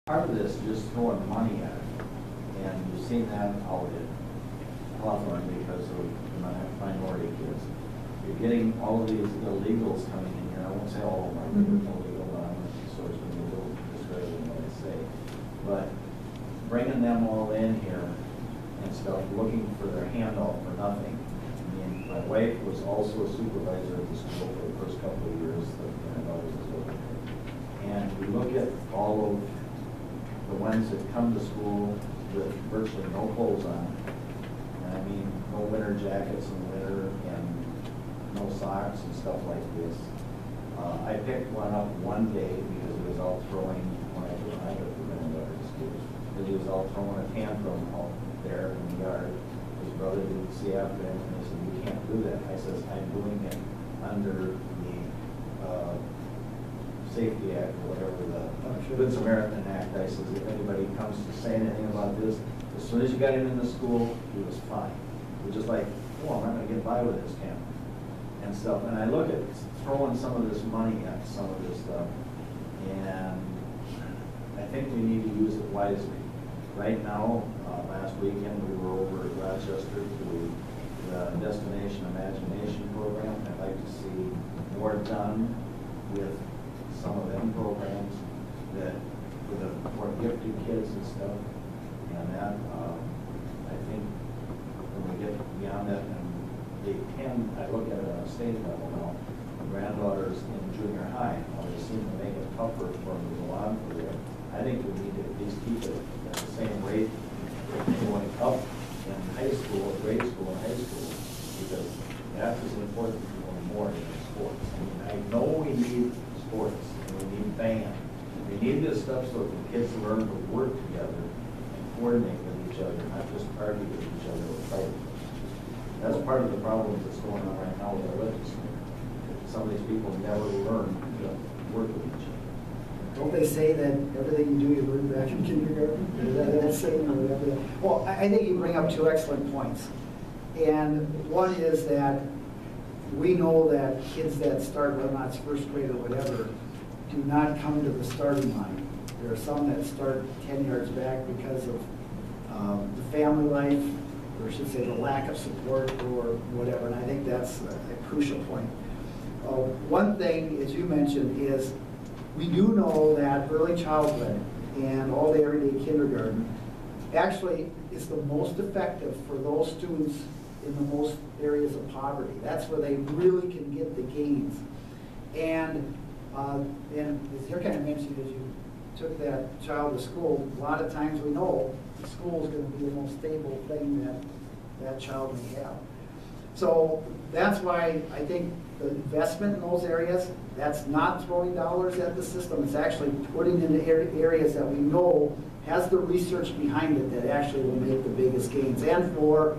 Part of this is just throwing money at it, and you've seen that out in Hawthorne because of the minority kids. You're getting all of these illegals coming in here. I won't say all of them are illegal, but I'm sort of going to be a little discreet in what I say. But bringing them all in here and stuff, looking for their handout for nothing. I mean, my wife was also a supervisor at the school for the first couple of years that my daughter was over there. And we look at all of the ones that come to school with virtually no clothes on. And I mean, no winter jackets in the winter and no socks and stuff like this. I picked one up one day because he was out throwing, when I took my granddaughter to school, because he was out throwing a tantrum out there in the yard. His brother didn't see after him, and he said, "You can't do that." I says, "I'm doing it under the Safety Act, or whatever, the Good Samaritan Act." I says, "If anybody comes to say anything about this, as soon as you got him in the school, he was fine." We're just like, "Oh, I'm not going to get by with this camp." And stuff. And I look at throwing some of this money at some of this stuff, and I think we need to use it wisely. Right now, last weekend we were over at Rochester to the Destination Imagination program. I'd like to see more done with some of them programs that for the more gifted kids and stuff. And that I think when we get beyond that, and they can, I look at it on a state level now, my granddaughter's in junior high, they seem to make it tougher for them to go on for there. I think we need to at least keep it at the same rate going up in high school, grade school and high school, because that is important to learn more than sports. I mean, I know we need sports, and we need band. We need this stuff so that the kids learn to work together and coordinate with each other, not just argue with each other or fight. That's part of the problem that's going on right now with our legislature. Some of these people never learn to work with each other. Don't they say that everything you do, you learn back in kindergarten? Is that saying or whatever? Well, I think you bring up two excellent points. And one is that we know that kids that start, whether or not it's first grade or whatever, do not come to the starting line. There are some that start 10 yards back because of the family life, or I should say the lack of support or whatever, and I think that's a crucial point. One thing, as you mentioned, is we do know that early childhood and all the everyday kindergarten actually is the most effective for those students in the most areas of poverty. That's where they really can get the gains. And as you're kind of mentioning, as you took that child to school, a lot of times we know school is going to be the most stable thing that that child may have. So that's why I think the investment in those areas, that's not throwing dollars at the system. It's actually putting into areas that we know has the research behind it that actually will make the biggest gains. And for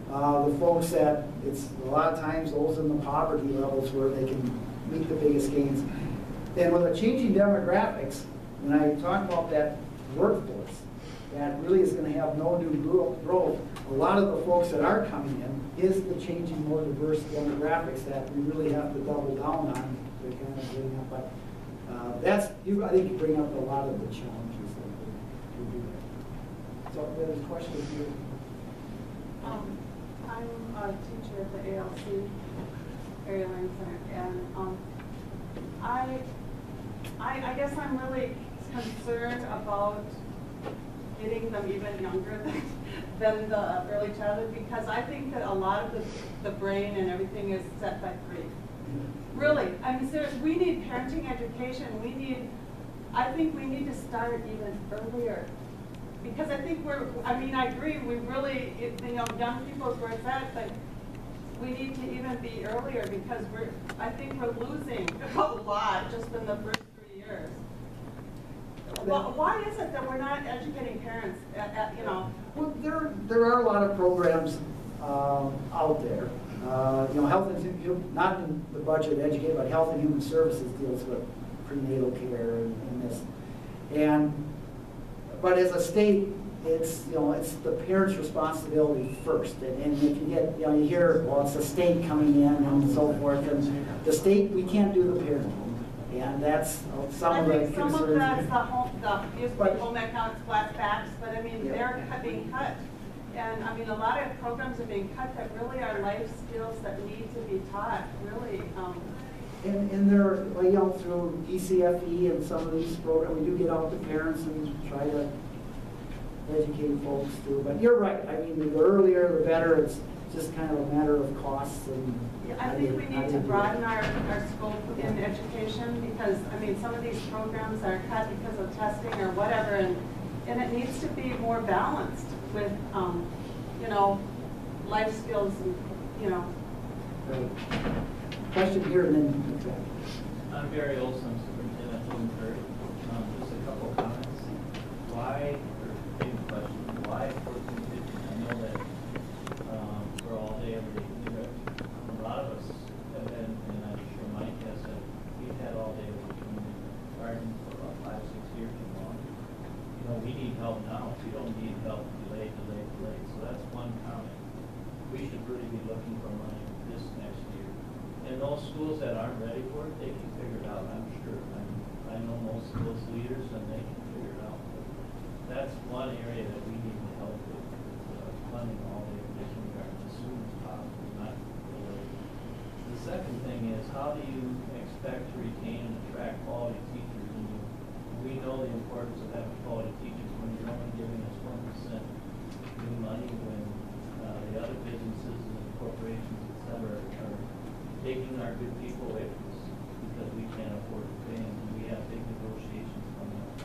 the folks that it's a lot of times those in the poverty levels where they can make the biggest gains. And with the changing demographics, when I talk about that workforce that really is going to have no new growth, a lot of the folks that are coming in is the changing, more diverse demographics that we really have to double down on to kind of bring up. But I think you bring up a lot of the challenges that we do that. So there's a question here. I'm a teacher at the ALC, Area Learning Center, and I guess I'm really concerned about getting them even younger than the early childhood, because I think that a lot of the brain and everything is set by 3. Really, I mean, seriously, we need parenting education. I think we need to start even earlier. Because I think I agree, we really, young people is where it's at, but we need to even be earlier because I think we're losing a lot just in the first 3 years. Why is it that we're not educating parents Well, there are a lot of programs out there. Health and not in the budget educate, but Health and Human Services deals with prenatal care and this. But as a state, it's the parents' responsibility first. And if you get you hear, well, it's the state coming in and so forth, and the state, we can't do the parenting. And that's some of the concerns. Some of that's used to be home ec, now it's flat packs, but I mean, they're being cut. And I mean, a lot of programs are being cut that really are life skills that need to be taught, really. And they're, you know, through ECFE and some of these programs, we do get out to parents and try to educate folks too. But you're right, I mean, the earlier the better, it's just kind of a matter of costs and. I think we need to broaden our scope in education because, I mean, some of these programs are cut because of testing or whatever, and it needs to be more balanced with, you know, life skills and, you know. Right. Question here and then. I'm Barry Olson, Superintendent of Bloomsbury. Just a couple of comments. Why, or maybe a question, why 1450? I know that we're all day, every day. A lot of us have been, and I'm sure Mike has, we've had all day between garden for about 5-6 years or more. You know, we need help now. We don't need help delay. So that's one comment. We should really be looking for money this next year. And those schools that aren't ready for it, they can figure it out, I'm sure. I know most of those leaders and they can figure it out. But that's one area that we need to help with, funding all the kindergarten as soon as possible, not delayed. The second thing is, how do you expect to retain and attract quality teachers? And we know the importance of having quality teachers when you're only giving us 1% new money when the other businesses and corporations, et cetera, are taking our good people away from us because we can't afford to pay them. And we have big negotiations coming up.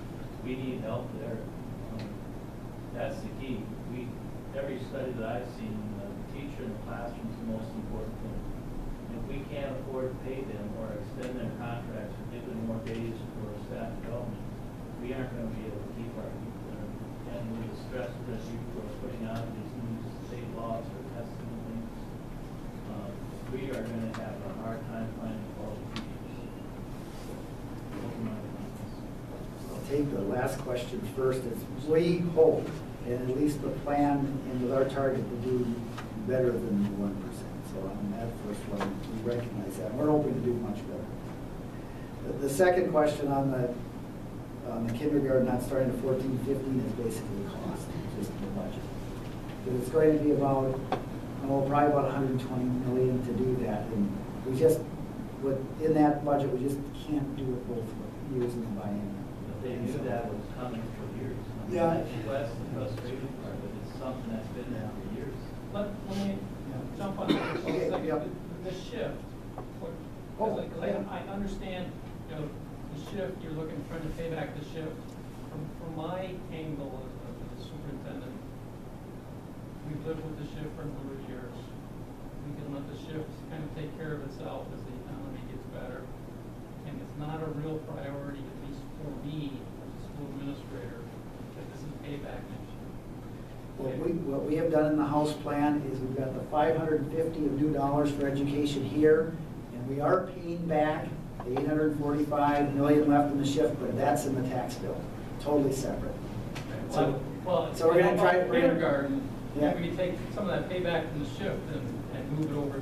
We need help there. That's the key. Every study that I've seen, the teacher in the classroom is the most important thing. If we can't afford to pay them or extend their contracts or give them more days for staff development, we aren't going to be able to keep our people there. And with the stress that people are putting out these new state laws or testing and things, we are going to have a hard time finding quality teachers. I'll take the last question first. It's we hope, and at least the plan and with our target to do better than 1%. So on that first one, we recognize that. We're hoping to do much better. The second question on the kindergarten not starting at 14-15 is basically cost, just the budget. But it's going to be about, probably about 120 million to do that. And we just, in that budget, we just can't do it both years in the biennium. They knew that was coming for years. Yeah. That's the frustrating part of it. It's something that's been there for years. Let me jump on that for a second. Yeah. The shift. I understand, you know, the shift, you're trying to pay back the shift. From my angle as a superintendent, we've lived with the shift for a number of years. We can let the shift kind of take care of itself as the economy gets better. And it's not a real priority, at least for me, as a school administrator, that this is payback next year. What we have done in the House plan is we've got the 550 of new dollars for education here, and we are paying back the 845 million left in the shift, but that's in the tax bill, totally separate. So we're going to try kindergarten. Yeah. We can take some of that payback from the shift and move it over.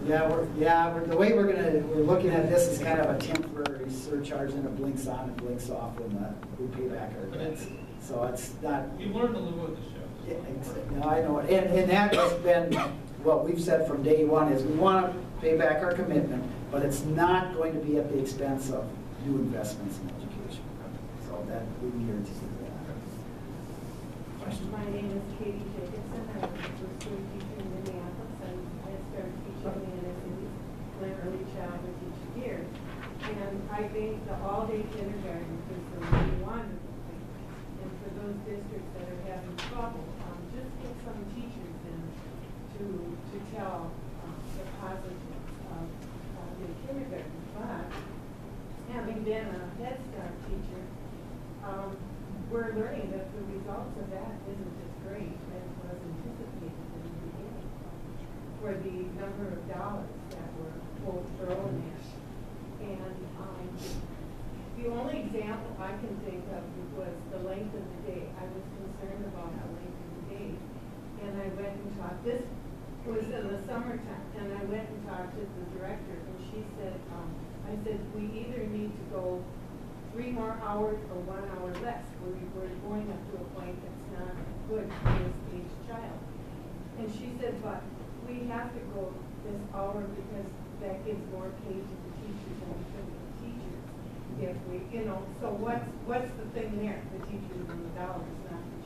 The way we're looking at this is kind of a temporary surcharge, and it blinks on and blinks off when we pay back our debts. So it's not. You've learned to live with the shift. Yeah, exactly. No, I know it. And that has been what we've said from day one is we want to pay back our commitment, but it's not going to be at the expense of new investments in education. So that we can guarantee that. Question? My name is Katie Jacobson. I'm a first grade teacher in Minneapolis, and I started teaching in the city my early childhood teaching years. And I think the all-day kindergarten is a really wonderful thing. And for those districts that are having trouble, just get some teachers in to tell the positives of the kindergarten. But having been a Head Start teacher, we're learning that the results of that isn't as great as was anticipated in the beginning for the number of dollars that were quote thrown in. And the only example I can think of was the length of the day. I was concerned about the length of the day. And I went and talked, this was in the summertime, and I went and talked to the director, and she said, I said, we either need to go 3 more hours or 1 hour less. We're going up to a point that's not good for this age child. And she said, but we have to go this hour because that gives more pay to the teachers and to the teachers. If we, you know, so what's the thing there? The teachers and the dollars, not the